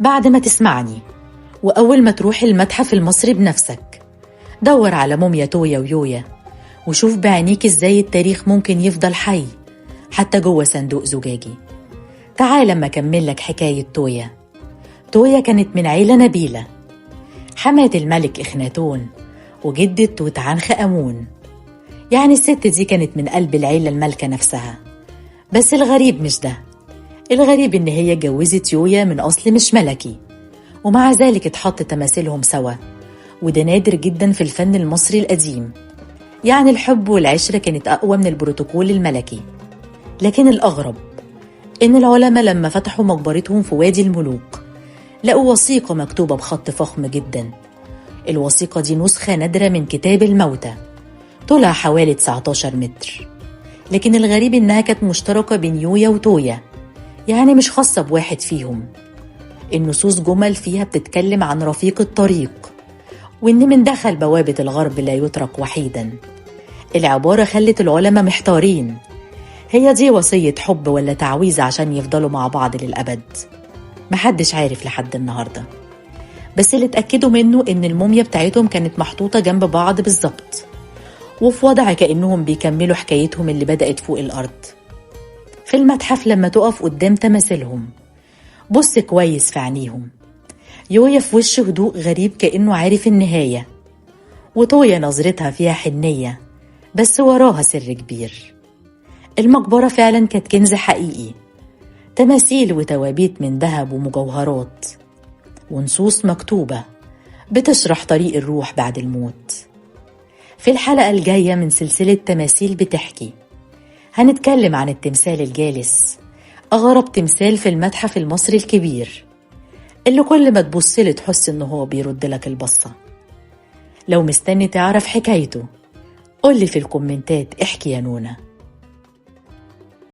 بعد ما تسمعني وأول ما تروح المتحف المصري بنفسك، دور على موميا تويا ويويا وشوف بعينيك إزاي التاريخ ممكن يفضل حي حتى جوه صندوق زجاجي. تعال لما أكمل لك حكاية تويا. تويا كانت من عيلة نبيلة، حماة الملك إخناتون وجدة توت عنخ آمون. يعني الست دي كانت من قلب العيلة الملكة نفسها. بس الغريب مش ده، الغريب إن هي اتجوزت يويا من أصل مش ملكي، ومع ذلك اتحط تماثيلهم سوا، وده نادر جدا في الفن المصري القديم. يعني الحب والعشرة كانت أقوى من البروتوكول الملكي. لكن الأغرب إن العلماء لما فتحوا مقبرتهم في وادي الملوك لقوا وثيقة مكتوبة بخط فخم جدا. الوثيقة دي نسخة نادرة من كتاب الموتى، طولها حوالي 19 متر. لكن الغريب إنها كانت مشتركة بين يويا وتويا، يعني مش خاصة بواحد فيهم. النصوص جمل فيها بتتكلم عن رفيق الطريق، وإن من دخل بوابة الغرب لا يترك وحيدا. العبارة خلت العلماء محتارين، هي دي وصية حب ولا تعويذة عشان يفضلوا مع بعض للأبد؟ محدش عارف لحد النهاردة. بس اللي اتأكدوا منه إن الموميا بتاعتهم كانت محطوطة جنب بعض بالظبط، وفي وضع كأنهم بيكملوا حكايتهم اللي بدأت فوق الأرض. في المتحف لما تقف قدام تماثيلهم بص كويس في عينيهم. يويا في وش هدوء غريب كأنه عارف النهاية، وتويا نظرتها فيها حنية بس وراها سر كبير. المقبرة فعلا كانت كنز حقيقي، تماثيل وتوابيت من ذهب ومجوهرات، ونصوص مكتوبة بتشرح طريق الروح بعد الموت. في الحلقة الجاية من سلسلة تماثيل بتحكي هنتكلم عن التمثال الجالس، أغرب تمثال في المتحف المصري الكبير، اللي كل ما تبصله تحس إنه هو بيرد لك البصة. لو مستني تعرف حكايته قولي في الكومنتات احكي يا نونا.